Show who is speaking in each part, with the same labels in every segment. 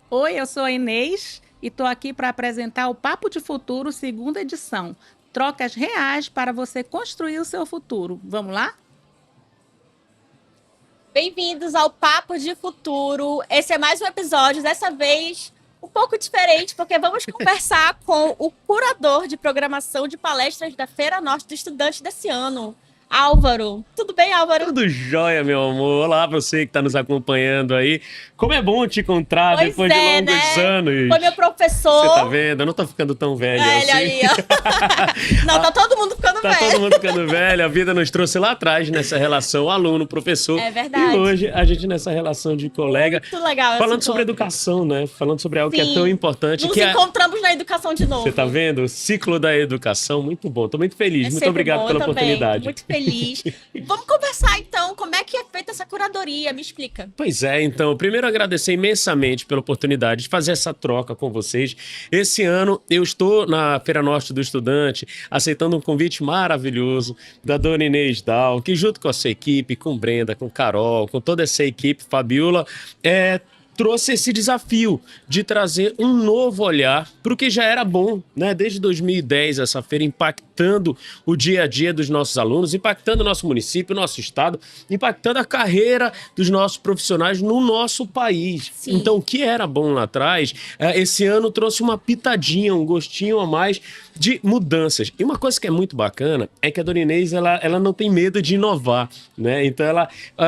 Speaker 1: Oi, eu sou a Inês e estou aqui para apresentar o Papo de Futuro, segunda edição. Trocas reais para você construir o seu futuro. Vamos lá?
Speaker 2: Bem-vindos ao Papo de Futuro. Esse é mais um episódio, dessa vez um pouco diferente, porque vamos conversar com o curador de programação de palestras da Feira Norte do Estudante desse ano, Álvaro. Tudo bem, Álvaro?
Speaker 3: Tudo jóia, meu amor. Olá, você que está nos acompanhando aí. Como é bom te encontrar
Speaker 2: Pois
Speaker 3: depois de
Speaker 2: é,
Speaker 3: longos
Speaker 2: né? Foi
Speaker 3: anos.
Speaker 2: meu
Speaker 3: Você tá
Speaker 2: professor.
Speaker 3: vendo? Eu não tô ficando tão velho
Speaker 2: Velho
Speaker 3: assim.
Speaker 2: aí, ó. Não, tá todo mundo ficando
Speaker 3: Tá todo
Speaker 2: velho.
Speaker 3: mundo ficando velho. A vida nos trouxe lá atrás nessa relação aluno-professor.
Speaker 2: É
Speaker 3: E
Speaker 2: verdade.
Speaker 3: hoje a gente nessa relação de colega,
Speaker 2: Muito legal esse
Speaker 3: falando sobre
Speaker 2: encontro.
Speaker 3: educação, né? Falando sobre algo que é tão
Speaker 2: Sim.
Speaker 3: importante,
Speaker 2: Nos
Speaker 3: que é...
Speaker 2: encontramos na educação de novo.
Speaker 3: Você tá vendo? O ciclo da educação, muito bom. Tô muito feliz.
Speaker 2: É
Speaker 3: Muito
Speaker 2: sempre
Speaker 3: obrigado
Speaker 2: bom, eu
Speaker 3: pela
Speaker 2: também. Tô
Speaker 3: oportunidade.
Speaker 2: muito feliz. Vamos conversar então, como é que é feita essa curadoria? Me explica.
Speaker 3: Pois é, então, primeiro agradecer imensamente pela oportunidade de fazer essa troca com vocês. Esse ano eu estou na Feira Norte do Estudante, aceitando um convite maravilhoso da dona Inês Dal, que junto com a sua equipe, com Brenda, com Carol, com toda essa equipe, Fabiola, trouxe esse desafio de trazer um novo olhar para o que já era bom, né? Desde 2010, essa feira impactando o dia a dia dos nossos alunos, impactando o nosso município, o nosso estado, impactando a carreira dos nossos profissionais no nosso país.
Speaker 2: Sim.
Speaker 3: Então, o que era bom lá atrás, esse ano trouxe uma pitadinha, um gostinho a mais de mudanças. E uma coisa que é muito bacana é que a dona Inês, ela não tem medo de inovar, né? Então,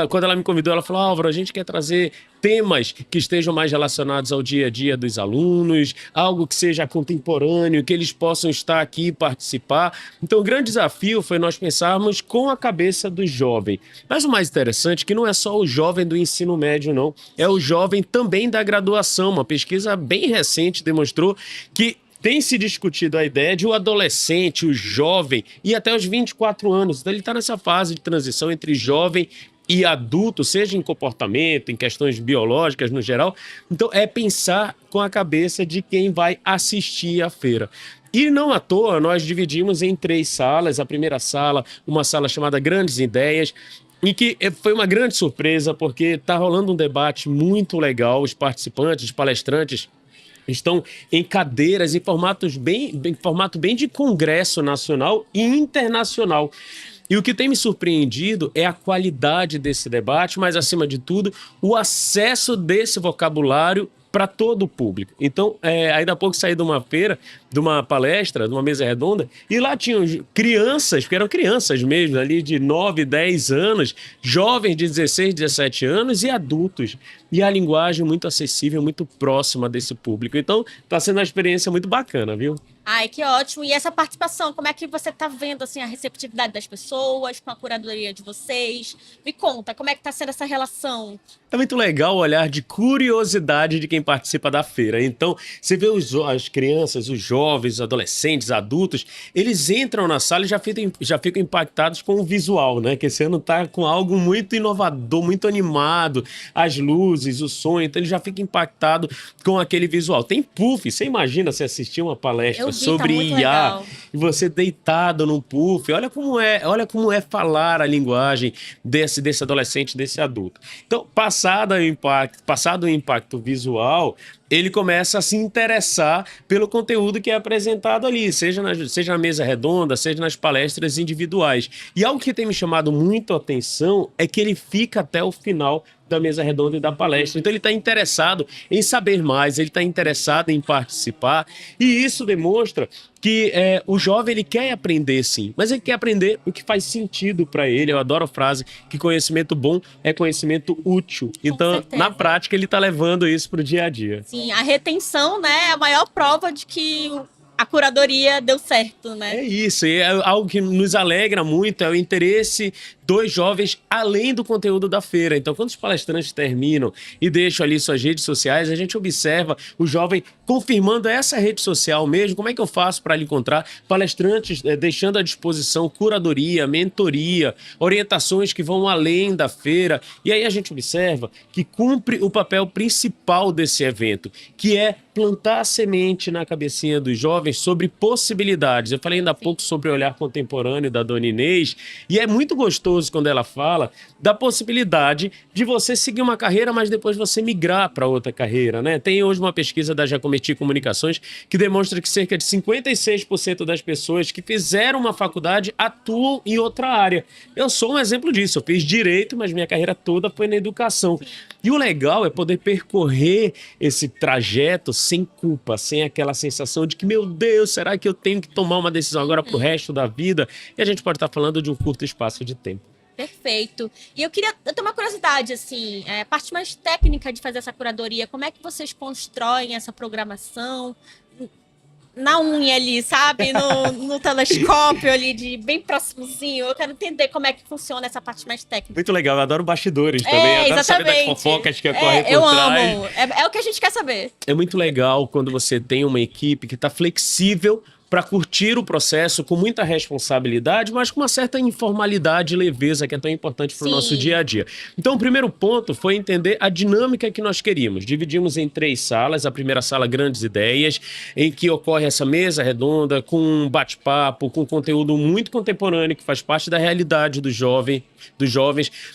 Speaker 3: quando ela me convidou, ela falou, Álvaro, a gente quer trazer temas que estejam mais relacionados ao dia a dia dos alunos, algo que seja contemporâneo, que eles possam estar aqui e participar. Então, o grande desafio foi nós pensarmos com a cabeça do jovem. Mas o mais interessante é que não é só o jovem do ensino médio, não. É o jovem também da graduação. Uma pesquisa bem recente demonstrou que tem se discutido a ideia de o adolescente, o jovem, e até os 24 anos. Então, ele está nessa fase de transição entre jovem e adulto, seja em comportamento, em questões biológicas no geral. Então, é pensar com a cabeça de quem vai assistir à feira. E não à toa, nós dividimos em 3 salas. A primeira sala, uma sala chamada Grandes Ideias, e que foi uma grande surpresa, porque está rolando um debate muito legal. Os participantes, os palestrantes, estão em cadeiras em formato bem de congresso nacional e internacional. E o que tem me surpreendido é a qualidade desse debate, mas, acima de tudo, o acesso desse vocabulário para todo o público. Então, ainda há pouco saí de uma feira, de uma palestra, de uma mesa redonda, e lá tinham crianças, que eram crianças mesmo, ali de 9, 10 anos, jovens de 16, 17 anos e adultos. E a linguagem muito acessível, muito próxima desse público. Então, está sendo uma experiência muito bacana, viu?
Speaker 2: Ai, que ótimo. E essa participação, como é que você está vendo assim a receptividade das pessoas com a curadoria de vocês? Me conta, como é que está sendo essa relação?
Speaker 3: É muito legal o olhar de curiosidade de quem participa da feira. Então, você vê as crianças, os jovens, os adolescentes, adultos, eles entram na sala e já ficam impactados com o visual, né? Que esse ano tá com algo muito inovador, muito animado, as luzes, o som, então ele já fica impactado com aquele visual. Tem puff, você imagina você assistir uma palestra
Speaker 2: Eu vi, tá
Speaker 3: sobre
Speaker 2: muito
Speaker 3: IA
Speaker 2: legal.
Speaker 3: e você deitado num puff, olha como é falar a linguagem desse adolescente, desse adulto. Então, passado o impacto visual, ele começa a se interessar pelo conteúdo que é apresentado ali, seja na mesa redonda, seja nas palestras individuais. E algo que tem me chamado muito a atenção é que ele fica até o final da mesa redonda e da palestra. Então ele está interessado em saber mais, ele está interessado em participar, e isso demonstra que o jovem ele quer aprender, sim, mas ele quer aprender o que faz sentido para ele. Eu adoro a frase que conhecimento bom é conhecimento útil.
Speaker 2: Com
Speaker 3: Então, na
Speaker 2: certeza.
Speaker 3: prática, ele está levando isso para o dia a dia.
Speaker 2: Sim, a retenção, né, é a maior prova de que a curadoria deu certo, né?
Speaker 3: É isso, e é algo que nos alegra muito, é o interesse dos jovens além do conteúdo da feira. Então, quando os palestrantes terminam e deixam ali suas redes sociais, a gente observa o jovem confirmando essa rede social mesmo. Como é que eu faço para lhe encontrar? Palestrantes deixando à disposição curadoria, mentoria, orientações que vão além da feira. E aí a gente observa que cumpre o papel principal desse evento, que é plantar a semente na cabecinha dos jovens sobre possibilidades. Eu falei ainda há pouco sobre o olhar contemporâneo da dona Inês, e é muito gostoso gostoso quando ela fala da possibilidade de você seguir uma carreira, mas depois você migrar para outra carreira, né? Tem hoje uma pesquisa da Jacometi Comunicações que demonstra que cerca de 56% das pessoas que fizeram uma faculdade atuam em outra área. Eu sou um exemplo disso. Eu fiz direito, mas minha carreira toda foi na educação. E o legal é poder percorrer esse trajeto sem culpa, sem aquela sensação de que, meu Deus, será que eu tenho que tomar uma decisão agora pro resto da vida? E a gente pode estar falando de um curto espaço de tempo.
Speaker 2: Perfeito. E eu tenho uma curiosidade, assim, a parte mais técnica de fazer essa curadoria, como é que vocês constroem essa programação na unha ali, sabe? No telescópio ali, bem próximozinho. Eu quero entender como é que funciona essa parte mais técnica.
Speaker 3: Muito legal, eu adoro bastidores também. Adoro saber das fofocas que ocorrem por
Speaker 2: eu
Speaker 3: trás.
Speaker 2: amo. É o que a gente quer saber.
Speaker 3: É muito legal quando você tem uma equipe que está flexível para curtir o processo com muita responsabilidade, mas com uma certa informalidade e leveza que é tão importante para o nosso dia a dia. Então, o primeiro ponto foi entender a dinâmica que nós queríamos. Dividimos em 3 salas. A primeira sala, Grandes Ideias, em que ocorre essa mesa redonda com um bate-papo, com conteúdo muito contemporâneo, que faz parte da realidade dos jovens.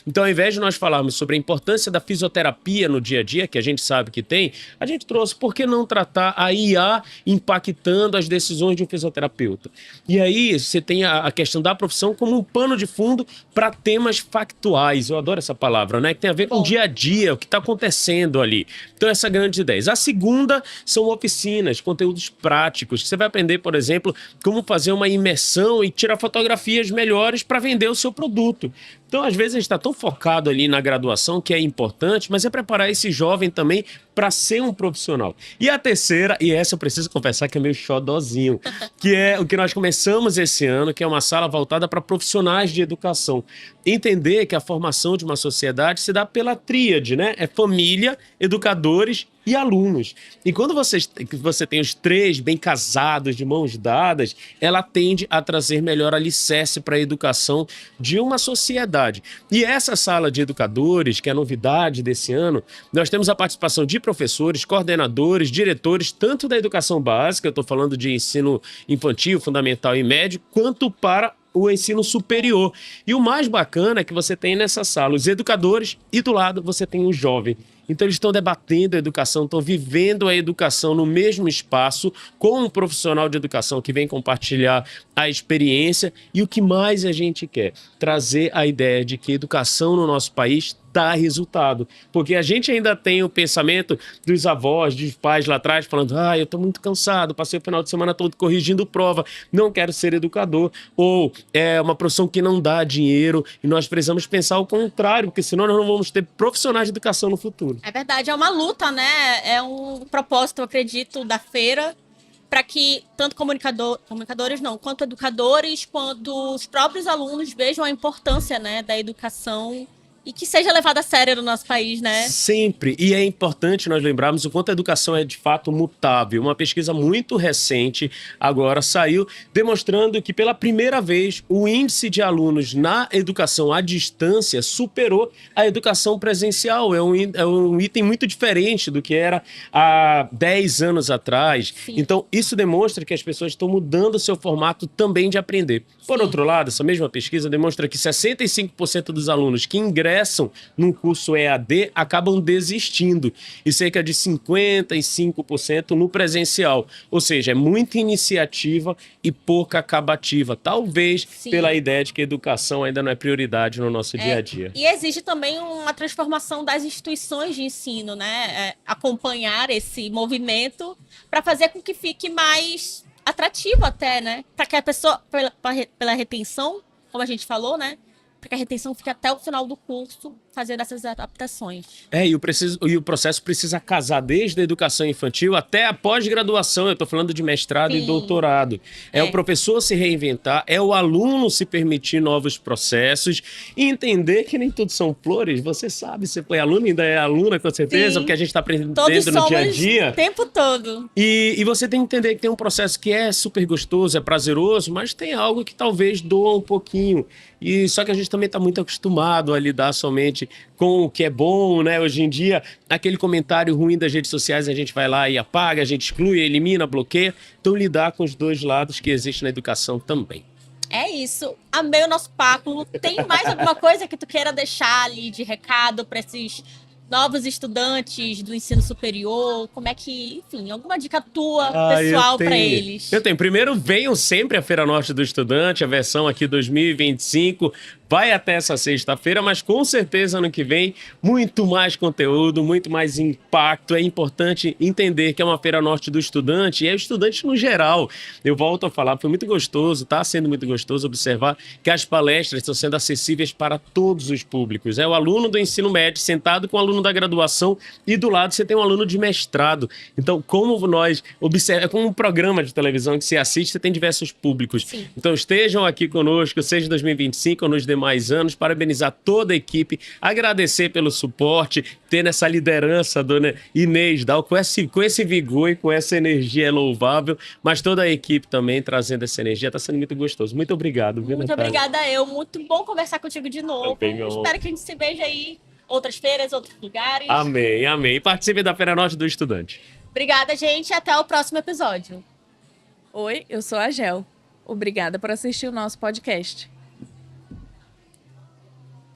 Speaker 3: Então, ao invés de nós falarmos sobre a importância da fisioterapia no dia a dia, que a gente sabe que tem, a gente trouxe por que não tratar a IA impactando as decisões de um fisioterapeuta. E aí você tem a questão da profissão como um pano de fundo para temas factuais. Eu adoro essa palavra, né? Que tem a ver com o dia a dia, o que está acontecendo ali. Então, essa Grandes Ideias. A segunda são oficinas, conteúdos práticos, que você vai aprender, por exemplo, como fazer uma imersão e tirar fotografias melhores para vender o seu produto. Então, às vezes, a gente está tão focado ali na graduação, que é importante, mas é preparar esse jovem também para ser um profissional. E a terceira, e essa eu preciso confessar que é meio xodozinho, que é o que nós começamos esse ano, que é uma sala voltada para profissionais de educação. Entender que a formação de uma sociedade se dá pela tríade, né? É família, educadores e alunos. E quando você tem os 3 bem casados, de mãos dadas, ela tende a trazer melhor alicerce para a educação de uma sociedade. E essa sala de educadores, que é a novidade desse ano, nós temos a participação de professores, coordenadores, diretores, tanto da educação básica, eu estou falando de ensino infantil, fundamental e médio, quanto para o ensino superior. E o mais bacana é que você tem nessa sala os educadores e do lado você tem o jovem. Então eles estão debatendo a educação, estão vivendo a educação no mesmo espaço com um profissional de educação que vem compartilhar a experiência. E o que mais a gente quer? Trazer a ideia de que educação no nosso país dá resultado. Porque a gente ainda tem o pensamento dos avós, dos pais lá atrás, falando: eu tô muito cansado, passei o final de semana todo corrigindo prova, não quero ser educador. Ou é uma profissão que não dá dinheiro e nós precisamos pensar o contrário, porque senão nós não vamos ter profissionais de educação no futuro.
Speaker 2: É verdade, é uma luta, né? É um propósito, eu acredito, da feira, para que tanto comunicadores não, quanto educadores, quanto os próprios alunos vejam a importância, né, da educação e que seja levada a sério no nosso país, né?
Speaker 3: Sempre. E é importante nós lembrarmos o quanto a educação é, de fato, mutável. Uma pesquisa muito recente agora saiu demonstrando que, pela primeira vez, o índice de alunos na educação à distância superou a educação presencial. É um item muito diferente do que era há 10 anos atrás. Sim. Então, isso demonstra que as pessoas estão mudando o seu formato também de aprender. Por outro lado, essa mesma pesquisa demonstra que 65% dos alunos que ingressam num curso EAD acabam desistindo e cerca de 55% no presencial. Ou seja, é muita iniciativa e pouca acabativa. Talvez pela ideia de que a educação ainda não é prioridade no nosso dia a dia.
Speaker 2: E exige também uma transformação das instituições de ensino, né? Acompanhar esse movimento para fazer com que fique mais atrativo até, né? Para que a pessoa, pela retenção, como a gente falou, né? Para que a retenção fique até o final do curso fazendo essas adaptações.
Speaker 3: E o processo precisa casar desde a educação infantil até a pós-graduação. Eu estou falando de mestrado e doutorado. É o professor se reinventar, é o aluno se permitir novos processos e entender que nem tudo são flores. Você sabe, você foi aluno, ainda é aluna, com certeza, porque a gente está aprendendo
Speaker 2: todos
Speaker 3: no dia a dia.
Speaker 2: O tempo todo.
Speaker 3: E você tem que entender que tem um processo que é super gostoso, é prazeroso, mas tem algo que talvez doa um pouquinho. E só que a gente também está muito acostumado a lidar somente com o que é bom, né? Hoje em dia, aquele comentário ruim das redes sociais, a gente vai lá e apaga, a gente exclui, elimina, bloqueia. Então, lidar com os dois lados que existem na educação também.
Speaker 2: É isso. Amei o nosso papo. Tem mais alguma coisa que tu queira deixar ali de recado para esses novos estudantes do ensino superior? Como é que, enfim, alguma dica tua, pessoal, para eles?
Speaker 3: Eu tenho. Primeiro, venham sempre à Feira Norte do Estudante, a versão aqui 2025. Vai até essa sexta-feira, mas com certeza ano que vem, muito mais conteúdo, muito mais impacto. É importante entender que é uma Feira Norte do Estudante e é o estudante no geral. Eu volto a falar, foi muito gostoso, está sendo muito gostoso observar que as palestras estão sendo acessíveis para todos os públicos. É o aluno do ensino médio sentado com o aluno da graduação e do lado você tem um aluno de mestrado. Então, como nós observamos, é como um programa de televisão que se assiste, você tem diversos públicos.
Speaker 2: Sim.
Speaker 3: Então, estejam aqui conosco, seja 2025 ou nos demais anos, parabenizar toda a equipe, agradecer pelo suporte, ter essa liderança, dona Inês Dal, com esse vigor e com essa energia louvável, mas toda a equipe também trazendo essa energia, está sendo muito gostoso. Muito obrigado. Viu,
Speaker 2: Muito
Speaker 3: Natália?
Speaker 2: obrigada eu. Muito bom conversar contigo de novo.
Speaker 3: Também, meu amor.
Speaker 2: Espero que a gente se veja aí outras feiras, outros lugares.
Speaker 3: Amém, amém. E participe da Feira Norte do Estudante.
Speaker 2: Obrigada, gente. Até o próximo episódio.
Speaker 1: Oi, eu sou a Gel. Obrigada por assistir o nosso podcast.